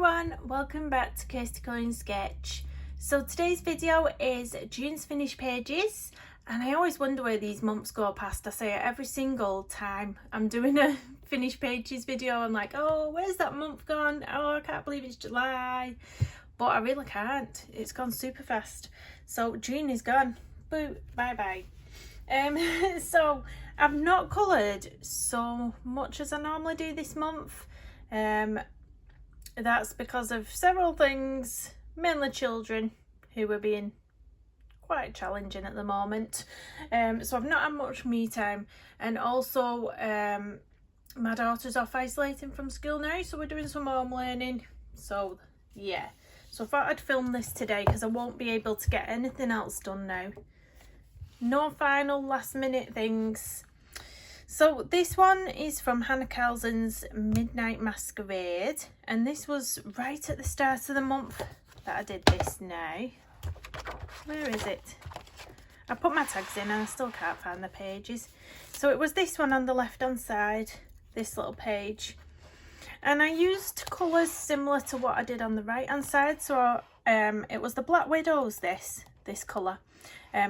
everyone, welcome back to Kirsty Colouring Sketch. So today's video is June's finished pages, and I always wonder where these months go past. I say it every single time I'm doing a finished pages video. I'm like, oh, where's that month gone? Oh, I can't believe it's July. But I really can't. It's gone super fast. So June is gone. Boo, bye bye. So I've not coloured so much as I normally do this month. That's because of several things, mainly children who are being quite challenging at the moment. So I've not had much me time, and also my daughter's off isolating from school now, so we're doing some home learning. So yeah, so I thought I'd film this today because I won't be able to get anything else done now. No final last minute things. So this one is from Hannah Carlson's Midnight Masquerade, and this was right at the start of the month that I did this now. Where is it? I put my tags in and I still can't find the pages. So it was this one on the left hand side, this little page. And I used colours similar to what I did on the right hand side. So it was the Black Widows, this colour.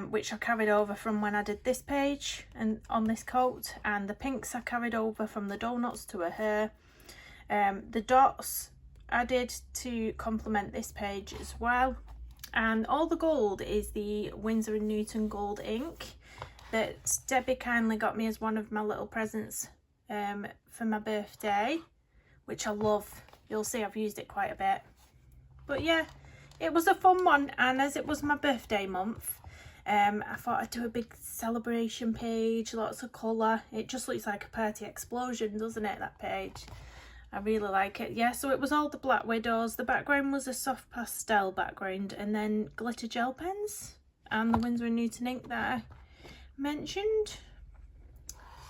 Which I carried over from when I did this page and on this coat, and the pinks I carried over from the donuts to her hair. The dots I did to complement this page as well, and all the gold is the Winsor & Newton gold ink that Debbie kindly got me as one of my little presents for my birthday, which I love. You'll see I've used it quite a bit. But yeah, it was a fun one, and as it was my birthday month, I thought I'd do a big celebration page, lots of colour. It just looks like a party explosion, doesn't it, that page? I really like it. Yeah, so it was all the Black Widows. The background was a soft pastel background, and then glitter gel pens and the Winsor & Newton ink that I mentioned.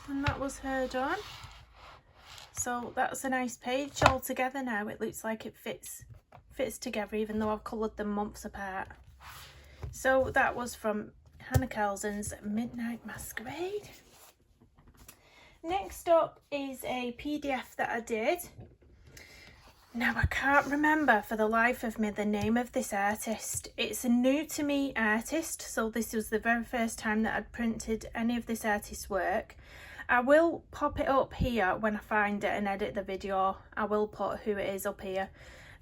And that was her done. So that's a nice page all together now. It looks like it fits together, even though I've coloured them months apart. So that was from Hannah Carlson's Midnight Masquerade. Next up is a PDF that I did. Now I can't remember for the life of me the name of this artist. It's a new to me artist, so this was the very first time that I'd printed any of this artist's work. I will pop it up here when I find it and edit the video. I will put who it is up here.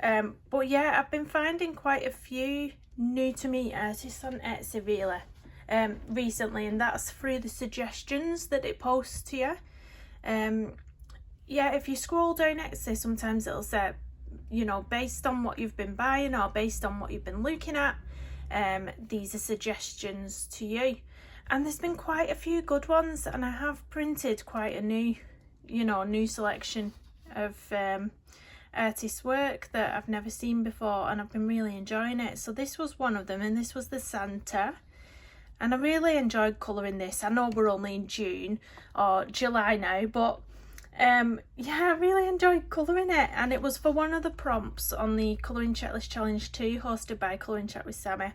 But yeah, I've been finding quite a few new to me artists on Etsy really recently, and that's through the suggestions that it posts to you. Yeah, if you scroll down Etsy, sometimes it'll say, you know, based on what you've been buying or based on what you've been looking at, these are suggestions to you. And there's been quite a few good ones, and I have printed quite a new selection of artist's work that I've never seen before, and I've been really enjoying it. So this was one of them, and this was the Santa, and I really enjoyed colouring this. I know we're only in June or July now, but yeah, I really enjoyed colouring it, and it was for one of the prompts on the Colouring Checklist Challenge 2 hosted by Colouring Chat with Sammy,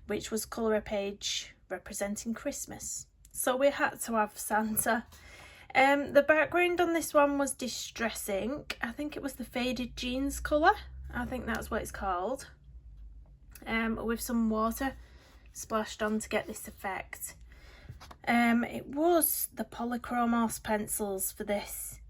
which was colour a page representing Christmas. So we had to have Santa. The background on this one was Distress ink. I think it was the Faded Jeans colour. I think that's what it's called. With some water splashed on to get this effect. It was the Polychromos pencils for this,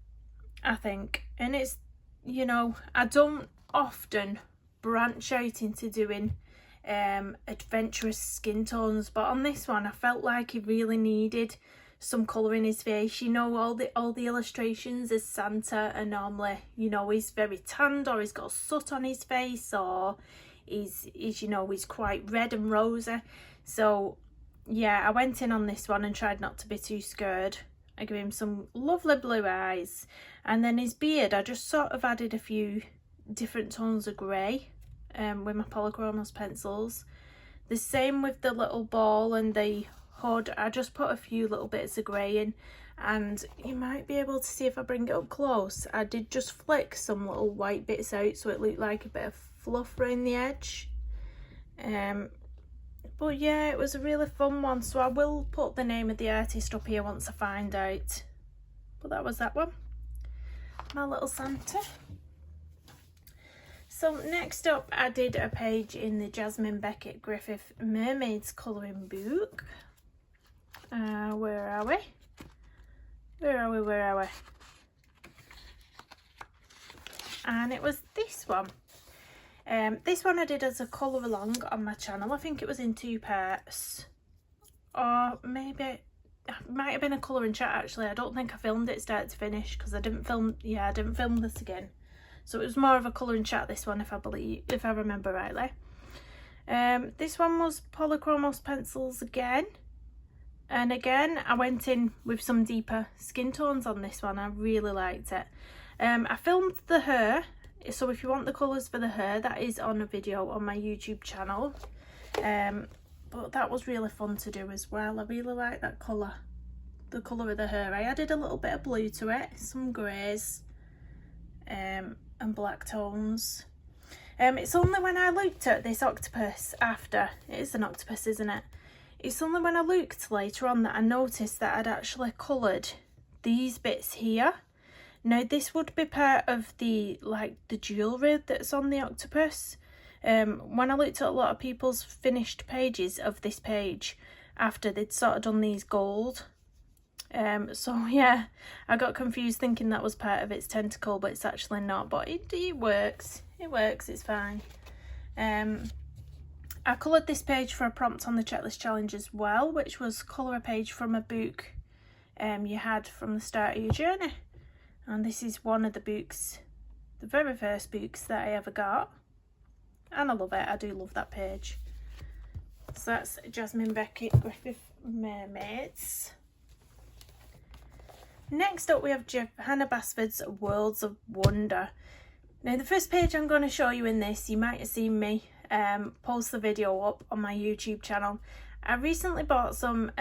I think. And it's, you know, I don't often branch out into doing adventurous skin tones, but on this one I felt like he really needed some colour in his face. You know, all the illustrations as Santa are normally, you know, he's very tanned, or he's got soot on his face, or he's you know, he's quite red and rosy. So yeah, I went in on this one and tried not to be too scared. I gave him some lovely blue eyes, and then his beard I just sort of added a few different tones of grey with my Polychromos pencils. The same with the little ball and the hood. I just put a few little bits of grey in, and you might be able to see if I bring it up close. I did just flick some little white bits out so it looked like a bit of fluff around the edge. But yeah, it was a really fun one, so I will put the name of the artist up here once I find out. But that was that one, my little Santa. So next up, I did a page in the Jasmine Beckett Griffith Mermaids colouring book. Where are we? And it was this one. This one I did as a colour along on my channel. I think it was in 2 parts. Or maybe it might have been a colouring chat actually. I don't think I filmed it start to finish because I didn't film this again. So it was more of a colouring chat, this one, if I remember rightly. This one was Polychromos pencils again. And again, I went in with some deeper skin tones on this one. I really liked it. I filmed the hair. So if you want the colours for the hair, that is on a video on my YouTube channel. But that was really fun to do as well. I really like that colour. The colour of the hair. I added a little bit of blue to it. Some greys. And black tones. It's only when I looked at this octopus after, it is an octopus, isn't it? It's only when I looked later on that I noticed that I'd actually coloured these bits here. Now this would be part of the jewellery that's on the octopus. When I looked at a lot of people's finished pages of this page after they'd sort of done these gold. So yeah, I got confused thinking that was part of its tentacle, but it's actually not. But it works. It works. It's fine. I coloured this page for a prompt on the checklist challenge as well, which was colour a page from a book you had from the start of your journey. And this is one of the books, the very first books that I ever got. And I love it. I do love that page. So that's Jasmine Beckett Griffith Mermaids. Next up we have Johanna Basford's Worlds of Wonder. Now the first page I'm going to show you in this, you might have seen me post the video up on my YouTube channel. I recently bought some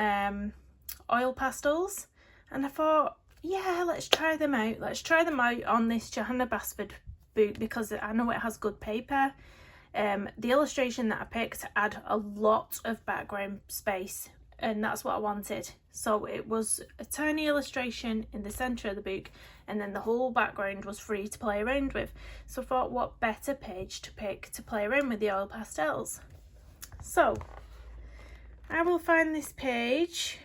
oil pastels and I thought, yeah, let's try them out. Let's try them out on this Johanna Basford book because I know it has good paper. The illustration that I picked had a lot of background space and that's what I wanted. So it was a tiny illustration in the centre of the book and then the whole background was free to play around with. So I thought, what better page to pick to play around with the oil pastels. So I will find this page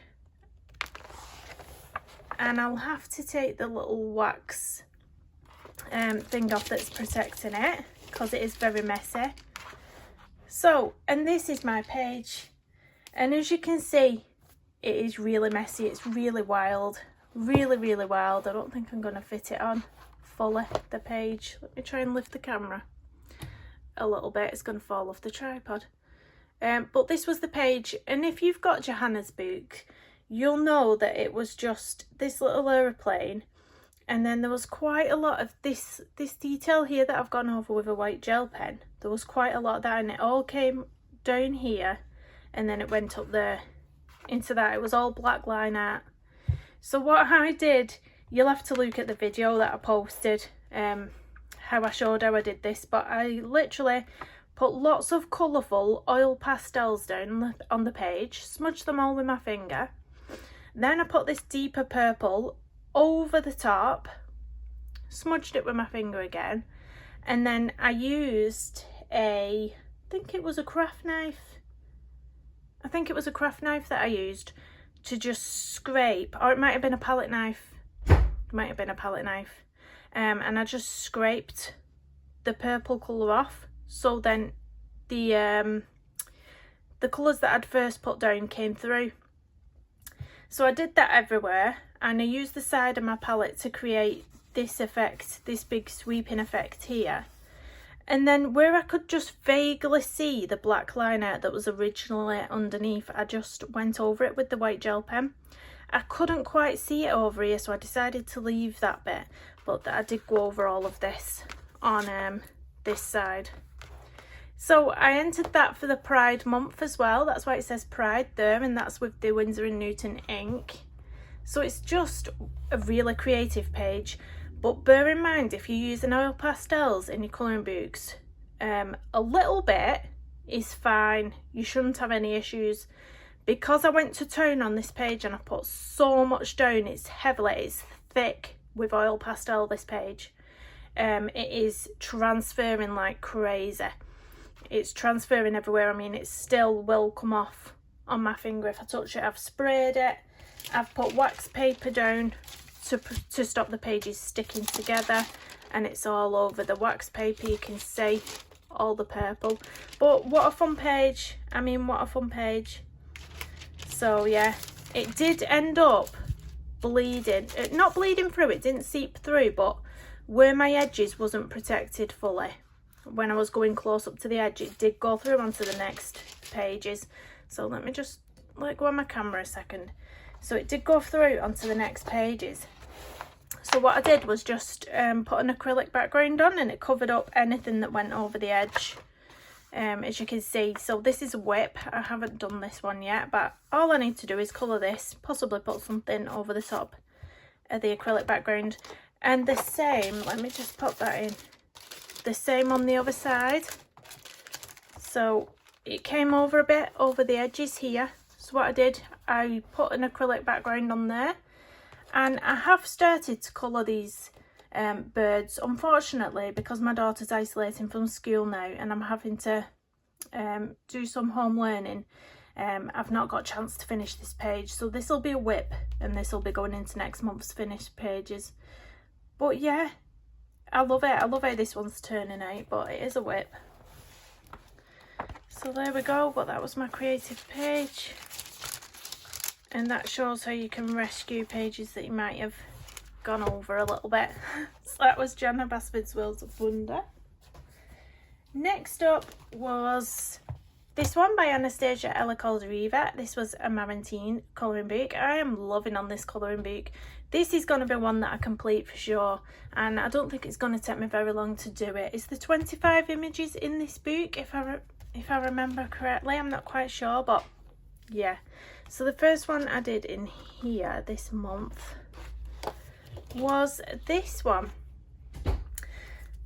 and I'll have to take the little wax thing off that's protecting it because it is very messy. So, and this is my page. And as you can see, it is really messy. It's really wild. Really wild. I don't think I'm going to fit it on fully, the page. Let me try and lift the camera a little bit. It's going to fall off the tripod. But this was the page. And if you've got Johanna's book, you'll know that it was just this little aeroplane. And then there was quite a lot of this detail here that I've gone over with a white gel pen. There was quite a lot of that and it all came down here. And then it went up there into that. It was all black line art. So what I did, you'll have to look at the video that I posted, how I showed how I did this, but I literally put lots of colourful oil pastels down on the page, smudged them all with my finger. Then I put this deeper purple over the top, smudged it with my finger again, and then I used I think it was a craft knife. I think it was a craft knife that I used to just scrape, or it might have been a palette knife. And I just scraped the purple colour off. So then the colours that I'd first put down came through. So I did that everywhere, and I used the side of my palette to create this effect, this big sweeping effect here. And then where I could just vaguely see the black line art that was originally underneath, I just went over it with the white gel pen. I couldn't quite see it over here, so I decided to leave that bit, but I did go over all of this on this side. So I entered that for the Pride month as well. That's why it says Pride there, and that's with the Winsor & Newton ink. So it's just a really creative page. But bear in mind, if you're using oil pastels in your colouring books, a little bit is fine. You shouldn't have any issues. Because I went to town on this page and I put so much down, it's heavily, it's thick with oil pastel, this page. it is transferring like crazy. It's transferring everywhere. I mean, it still will come off on my finger if I touch it. I've sprayed it. I've put wax paper down to stop the pages sticking together, and it's all over the wax paper. You can see all the purple. But what a fun page. I mean, what a fun page. So yeah, it did end up bleeding. Not bleeding through, it didn't seep through, but where my edges wasn't protected fully, when I was going close up to the edge, it did go through onto the next pages. So let me just let go of my camera a second. So it did go through onto the next pages. So what I did was just put an acrylic background on, and it covered up anything that went over the edge, as you can see. So this is a whip. I haven't done this one yet, but all I need to do is colour this, possibly put something over the top of the acrylic background. And the same, let me just pop that in, the same on the other side. So it came over a bit over the edges here. So what I did, I put an acrylic background on there, and I have started to colour these birds. Unfortunately, because my daughter's isolating from school now and I'm having to do some home learning, I've not got a chance to finish this page. So this will be a whip, and this will be going into next month's finished pages. But yeah, I love it. I love how this one's turning out, but it is a whip. So there we go, but that was my creative page. And that shows how you can rescue pages that you might have gone over a little bit. So that was Jenna Basford's Worlds of Wonder. Next up was this one by Anastasia Ella Caldereva. This was a Marantine colouring book. I am loving on this colouring book. This is going to be one that I complete for sure, and I don't think it's going to take me very long to do it. Is there 25 images in this book, if I remember correctly? I'm not quite sure, but yeah. So the first one I did in here this month was this one.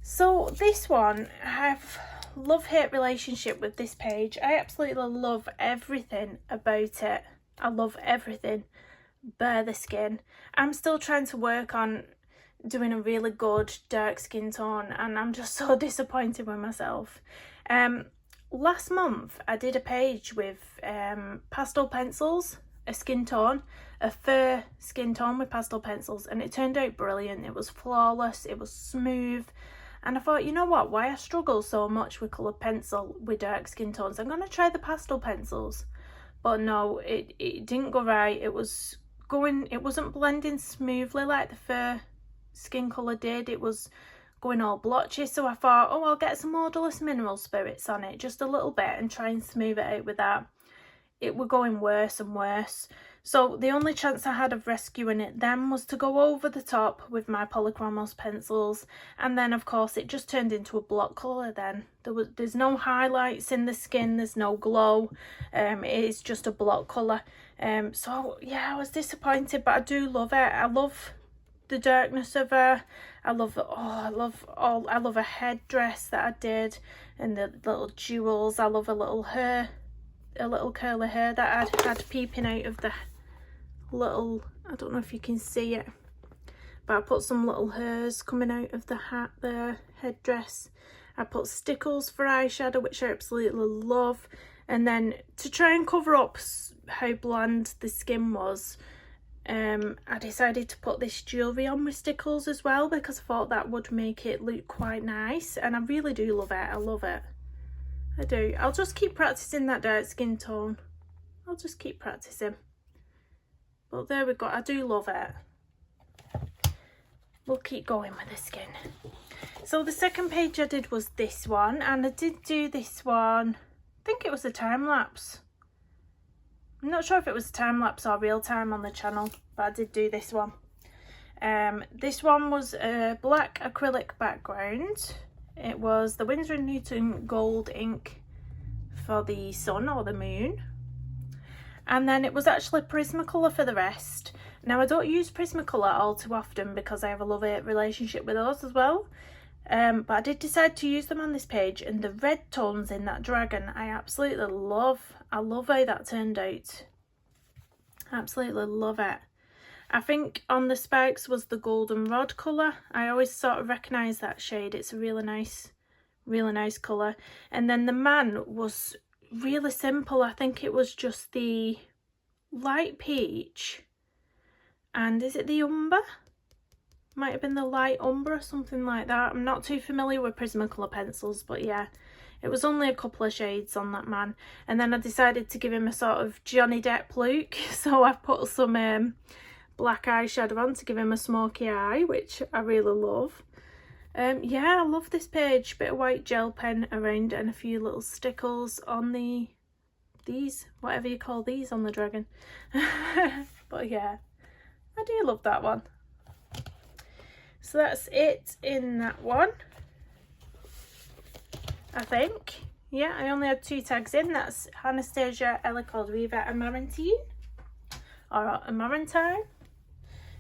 So this one, I have love-hate relationship with this page. I absolutely love everything about it. I love everything bare the skin. I'm still trying to work on doing a really good dark skin tone, and I'm just so disappointed with myself. Last month I did a page with pastel pencils, a skin tone, a fur skin tone with pastel pencils, and it turned out brilliant. It was flawless, it was smooth, and I thought, you know what, why I struggle so much with coloured pencil with dark skin tones, I'm going to try the pastel pencils. But no, it didn't go right. It wasn't blending smoothly like the fur skin colour did. It was going all blotchy, so I thought, oh, I'll get some odorless mineral spirits on it just a little bit and try and smooth it out with that. It were going worse and worse. So the only chance I had of rescuing it then was to go over the top with my polychromos pencils, and then of course it just turned into a block colour then. There's no highlights in the skin, there's no glow, it is just a block colour. So yeah, I was disappointed, but I do love it. I love the darkness of her. I love a headdress that I did, and the little jewels. I love a little curl of hair that I had peeping out of the little, I don't know if you can see it, but I put some little hairs coming out of the hat there, headdress. I put stickles for eyeshadow, which I absolutely love, and then to try and cover up how bland the skin was, I decided to put this jewellery on with stickles as well, because I thought that would make it look quite nice, and I really do love it. I love it. I do. I'll just keep practicing that dark skin tone. I'll just keep practicing. But there we go. I do love it. We'll keep going with the skin. So the second page I did was this one, and I did do this one, I think it was a time lapse. I'm not sure if it was a time lapse or real time on the channel, but I did do this one. This one was a black acrylic background. It was the Winsor & Newton gold ink for the sun or the moon. And then it was actually Prismacolor for the rest. Now I don't use Prismacolor all too often because I have a love-hate relationship with those as well. But I did decide to use them on this page, and the red tones in that dragon I absolutely love. I love how that turned out. Absolutely love it. I think on the spikes was the goldenrod colour. I always sort of recognise that shade. It's a really nice colour. And then the man was really simple. I think it was just the light peach, and is it the umber? Might have been the light umber or something like that. I'm not too familiar with Prismacolor pencils, but yeah, it was only a couple of shades on that man. And then I decided to give him a sort of Johnny Depp look, so I put some black eyeshadow on to give him a smoky eye, which I really love. Yeah, I love this page. Bit of white gel pen around and a few little stickles on these, whatever you call these on the dragon. But yeah, I do love that one. So that's it in that one, I think. Yeah, I only had 2 tags in. That's Anastasia, Ella Caldriva, and Marantine. Or Marantine.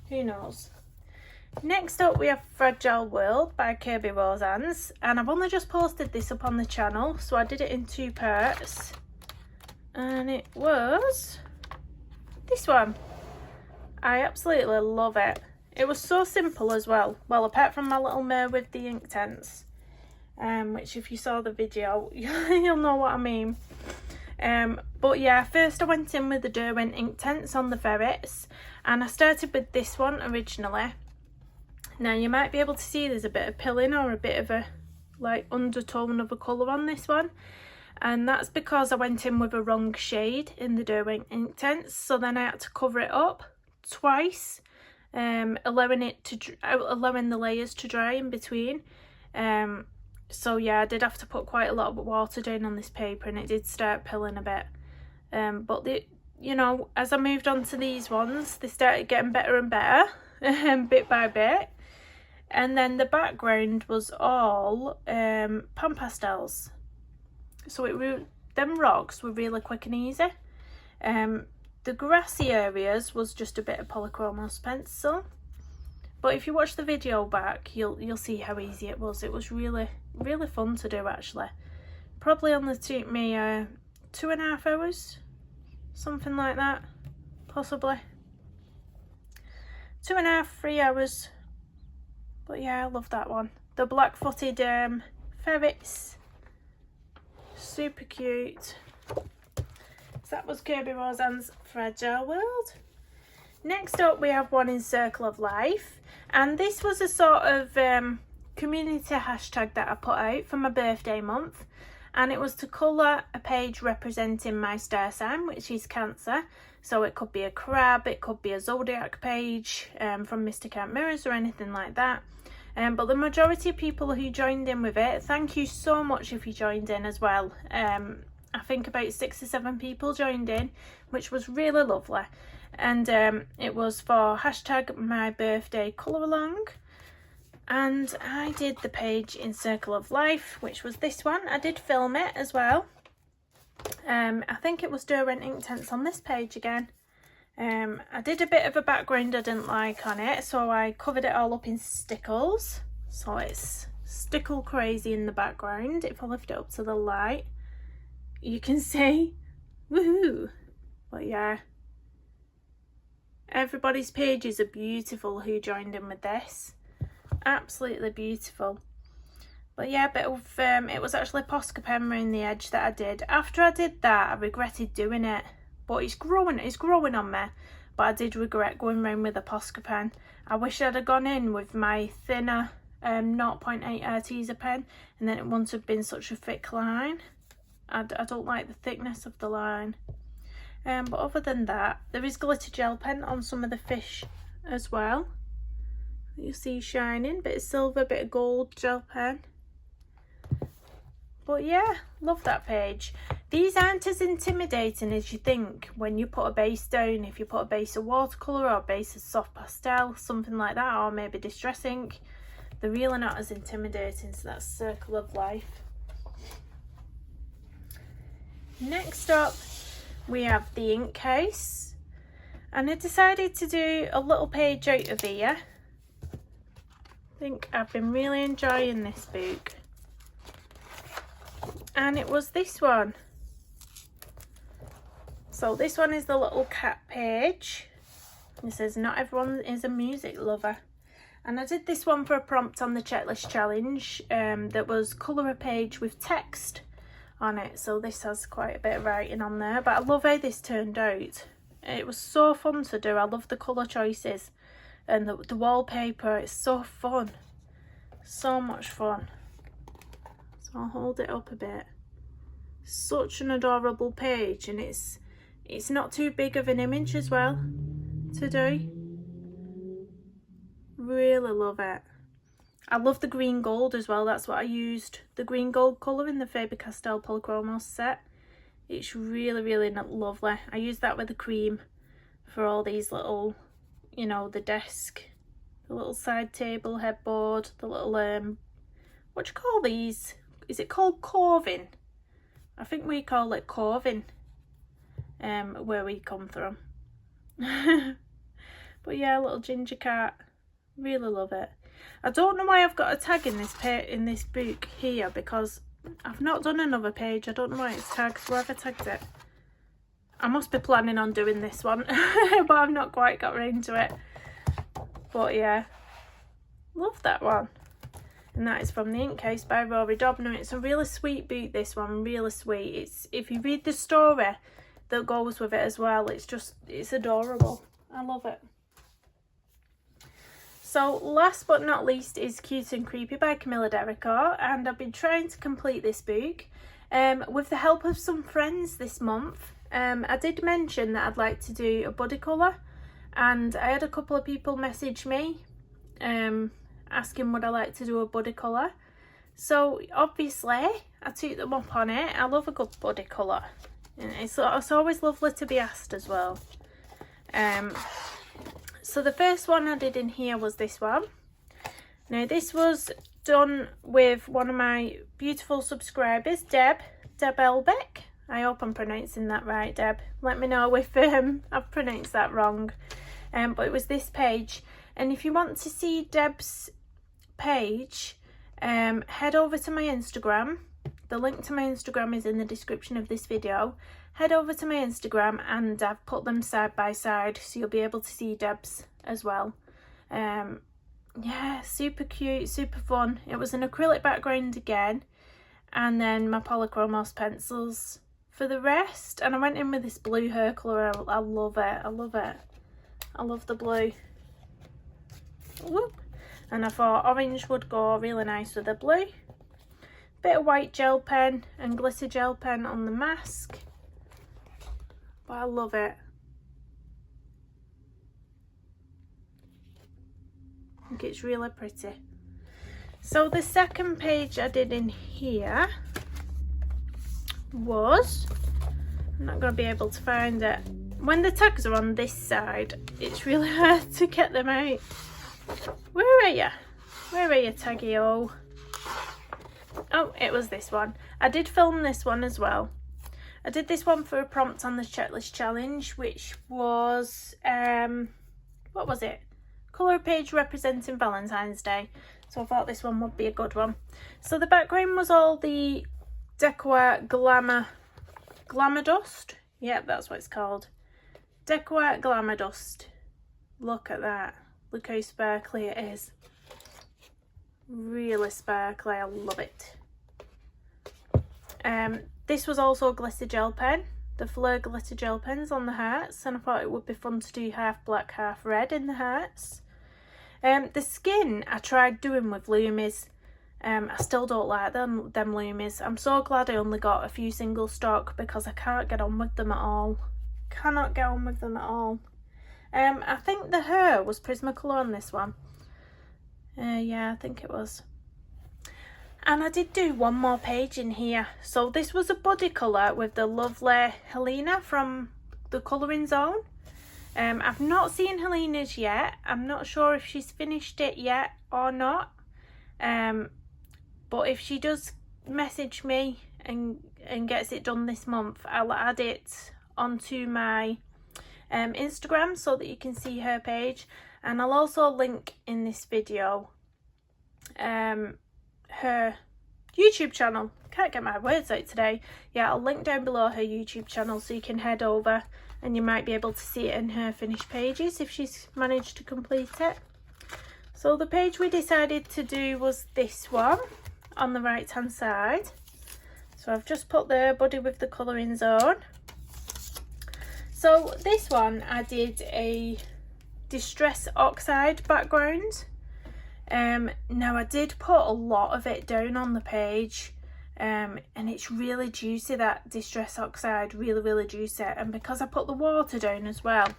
Who knows? Next up we have Fragile World by Kirby Roseanne's, and I've only just posted this up on the channel, so I did it in 2 parts, and it was this one. I absolutely love it. It was so simple as well. Well, apart from my little mare with the ink tents, which if you saw the video you'll know what I mean. But yeah, first I went in with the Derwent ink tents on the ferrets, and I started with this one originally. Now you might be able to see there's a bit of pilling or a bit of a like undertone of a colour on this one, and that's because I went in with a wrong shade in the Derwent ink tents, so then I had to cover it up twice, allowing the layers to dry in between. So yeah, I did have to put quite a lot of water down on this paper, and it did start pilling a bit. But you know, as I moved on to these ones, they started getting better and better, bit by bit. And then the background was all pan pastels, so them rocks were really quick and easy. The grassy areas was just a bit of polychromos pencil, but if you watch the video back, you'll see how easy it was. It was really fun to do actually. Probably only took me 2.5 hours, something like that, possibly 2.5, 3 hours. But yeah, I love that one. The black-footed ferrets, super cute. So that was Kirby Roseanne's Fragile World. Next up we have one in Circle of Life, and this was a sort of community hashtag that I put out for my birthday month, and it was to colour a page representing my star sign, which is Cancer. So it could be a crab, it could be a zodiac page from Mr. Count Mirrors or anything like that. But the majority of people who joined in with it, thank you so much if you joined in as well. I think about 6 or 7 people joined in, which was really lovely. And it was for hashtag my birthday colour along. And I did the page in Circle of Life, which was this one. I did film it as well. I think it was Derwent ink tents on this page again. I did a bit of a background I didn't like on it, so I covered it all up in stickles. So it's stickle crazy in the background. If I lift it up to the light, you can see. Woohoo! But yeah, everybody's pages are beautiful who joined in with this. Absolutely beautiful. But yeah, a bit of it was actually Posca pen around the edge that I did. After I did that, I regretted doing it, but it's growing on me. But I did regret going around with a Posca pen. I wish I'd have gone in with my thinner 0.8 Arteza pen, and then it wouldn't have been such a thick line. I don't like the thickness of the line. But other than that, there is glitter gel pen on some of the fish as well. You see shining, bit of silver, bit of gold gel pen. But yeah, love that page. These aren't as intimidating as you think when you put a base down. If you put a base of watercolour or a base of soft pastel, something like that, or maybe distress ink, they're really not as intimidating. So that's Circle of Life. Next up we have the ink case, and I decided to do a little page out of here. I think I've been really enjoying this book, and it was this one. So this one is the little cat page. It says, not everyone is a music lover. And I did this one for a prompt on the checklist challenge that was colour a page with text on it. So this has quite a bit of writing on there. But I love how this turned out. It was so fun to do. I love the colour choices. And the wallpaper, it's so fun. So much fun. So I'll hold it up a bit. Such an adorable page, and it's not too big of an image as well to do. Really love it. I love the green gold as well. That's what I used, the green gold colour in the Faber-Castell Polychromos set. It's really, really lovely. I used that with the cream for all these little, you know, the desk, the little side table, headboard, the little, what do you call these? Is it called carving? I think we call it carving, where we come from. But yeah, little ginger cat. Really love it. I don't know why I've got a tag in this book here, because I've not done another page. I don't know why it's tagged. Where have I tagged it? I must be planning on doing this one, but I've not quite got around to it. But yeah, love that one. And that is from The Ink Case by Rory Dobner. It's a really sweet book, this one, really sweet. It's, if you read the story that goes with it as well, it's adorable. I love it. So last but not least is Cute and Creepy by Camilla Derricourt, and I've been trying to complete this book with the help of some friends this month. I did mention that I'd like to do a body colour, and I had a couple of people message me asking would I like to do a body colour. So obviously I took them up on it. I love a good body colour, and it's always lovely to be asked as well. So the first one I did in here was this one. Now this was done with one of my beautiful subscribers, Deb Elbeck. I hope I'm pronouncing that right, Deb. Let me know if I've pronounced that wrong. But it was this page. And if you want to see Deb's page, head over to my Instagram. The link to my Instagram is in the description of this video. Head over to my Instagram, and I've put them side by side, so you'll be able to see Deb's as well. Yeah, super cute, super fun. It was an acrylic background again, and then my Polychromos pencils for the rest. And I went in with this blue hair colour. I love it. I love it. I love the blue. Whoop. And I thought orange would go really nice with the blue. Bit of white gel pen and glitter gel pen on the mask. But I love it. I think it's really pretty. So the second page I did in here was, I'm not going to be able to find it. When the tags are on this side, it's really hard to get them out. Where are you? Where are you, Thankyou? Oh, it was this one. I did film this one as well. I did this one for a prompt on the checklist challenge, which was, what was it? Colour page representing Valentine's Day. So I thought this one would be a good one. So the background was all the Decor Glamour Dust. Yep, that's what it's called. Decor Glamour Dust. Look at that. Look how sparkly it is. Really sparkly. I love it. This was also a glitter gel pen. The Fleur glitter gel pens on the hearts. And I thought it would be fun to do half black, half red in the hearts. The skin I tried doing with Loomies. I still don't like them Loomies. I'm so glad I only got a few single stock, because I can't get on with them at all. Cannot get on with them at all. I think the hair was Prismacolor on this one. Yeah, I think it was. And I did do one more page in here. So this was a body colour with the lovely Helena from the Colouring Zone. I've not seen Helena's yet. I'm not sure if she's finished it yet or not. But if she does message me and gets it done this month, I'll add it onto my Instagram so that you can see her page. And I'll also link in this video her YouTube channel. Can't get my words out today. Yeah, I'll link down below her YouTube channel so you can head over and you might be able to see it in her finished pages if she's managed to complete it. So the page we decided to do was this one on the right hand side. So I've just put the body with the colouring zone. So this one I did a Distress Oxide background. Now I did put a lot of it down on the page, and it's really juicy, that Distress Oxide, really juicy, and because I put the water down as well,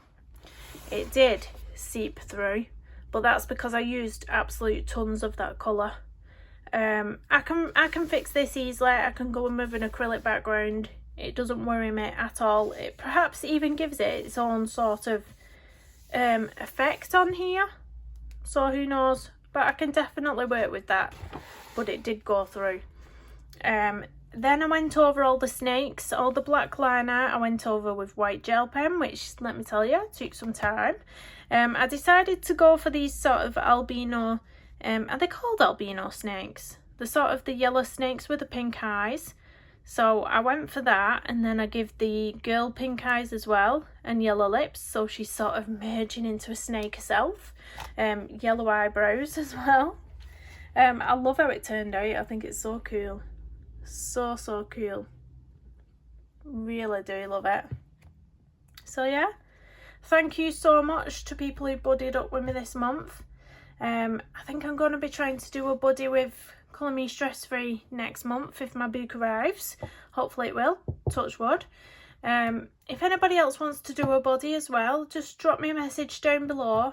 it did seep through, but that's because I used absolute tons of that colour. I can fix this easily. I can go in with an acrylic background. It doesn't worry me at all. It perhaps even gives it its own sort of effect on here, so who knows, but I can definitely work with that. But it did go through. Then I went over all the snakes, all the black line art I went over with white gel pen, which, let me tell you, took some time. I decided to go for these sort of albino, are they called albino snakes? The sort of the yellow snakes with the pink eyes. So I went for that, and then I give the girl pink eyes as well and yellow lips, so she's sort of merging into a snake herself. Yellow eyebrows as well. I love how it turned out. I think it's so cool. So cool. Really do love it. So yeah, thank you so much to people who buddied up with me this month. I think I'm going to be trying to do a buddy with Colour Me Stress Free next month if my book arrives. Hopefully it will, touch wood. If anybody else wants to do a buddy as well, just drop me a message down below,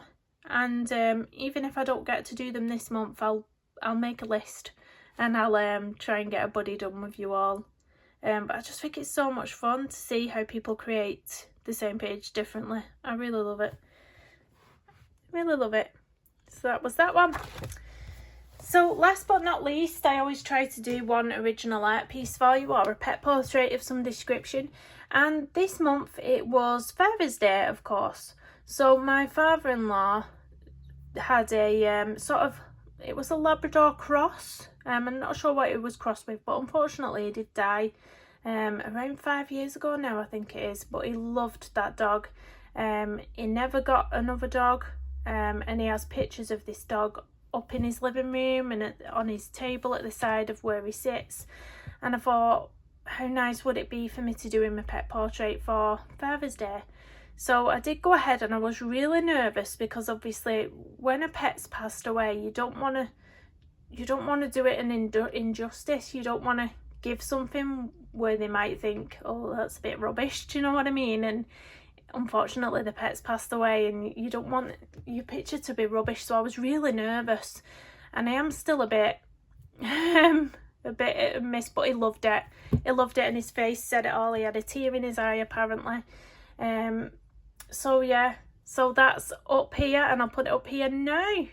and even if I don't get to do them this month, I'll make a list and I'll try and get a buddy done with you all. But I just think it's so much fun to see how people create the same page differently. I really love it. Really love it. So that was that one. So last but not least, I always try to do one original art piece for you, or a pet portrait of some description. And this month it was Father's Day, of course. So my father-in-law had a sort of, it was a Labrador cross. I'm not sure what it was crossed with, but unfortunately he did die around 5 years ago now, I think it is. But he loved that dog. He never got another dog, and he has pictures of this dog up in his living room and on his table at the side of where he sits. And I thought, how nice would it be for me to do him a pet portrait for Father's Day? So I did go ahead, and I was really nervous because obviously when a pet's passed away, you don't want to do it an injustice. You don't want to give something where they might think, oh, that's a bit rubbish, do you know what I mean? And unfortunately the pet's passed away, and you don't want your picture to be rubbish. So I was really nervous, and I am still a bit a bit hit and miss, but he loved it. He loved it, and his face said it all. He had a tear in his eye apparently. So yeah, so that's up here, and I'll put it up here now.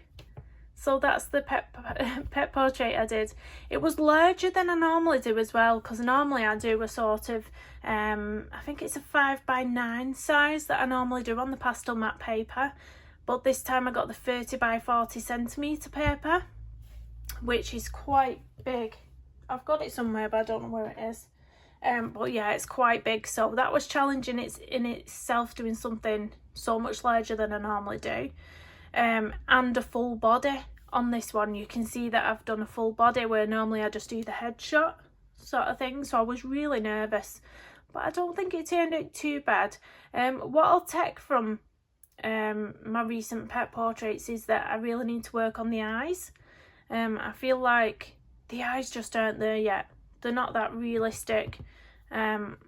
So that's the pet portrait I did. It was larger than I normally do as well, because normally I do a sort of, I think it's a 5x9 size that I normally do on the pastel matte paper. But this time I got the 30x40cm paper, which is quite big. I've got it somewhere, but I don't know where it is. But yeah, it's quite big. So that was challenging in itself, doing something so much larger than I normally do. And a full body. On this one you can see that I've done a full body, where normally I just do the headshot sort of thing. So I was really nervous, but I don't think it turned out too bad. What I'll take from my recent pet portraits is that I really need to work on the eyes. I feel like the eyes just aren't there yet. They're not that realistic that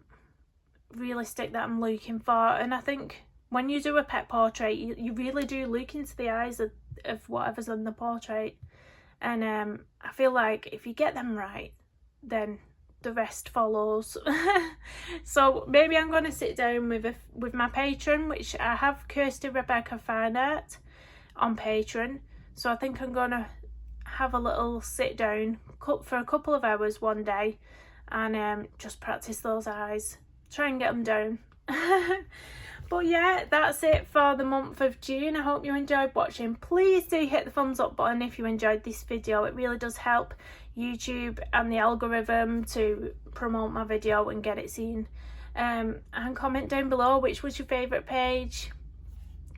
I'm looking for. And I think when you do a pet portrait, you really do look into the eyes of whatever's in the portrait. And I feel like if you get them right, then the rest follows. So maybe I'm going to sit down with my patron, which I have Kirsty Rebecca Fine Art on Patreon. So I think I'm going to have a little sit down for a couple of hours one day, and just practice those eyes, try and get them down. But yeah, that's it for the month of June. I hope you enjoyed watching. Please do hit the thumbs up button if you enjoyed this video. It really does help YouTube and the algorithm to promote my video and get it seen. and comment down below which was your favourite page.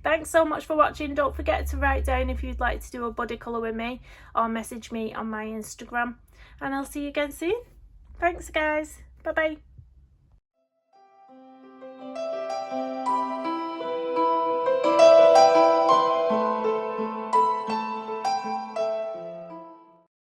Thanks so much for watching. Don't forget to write down if you'd like to do a body colour with me, or message me on my Instagram, and I'll see you again soon. Thanks guys, bye bye.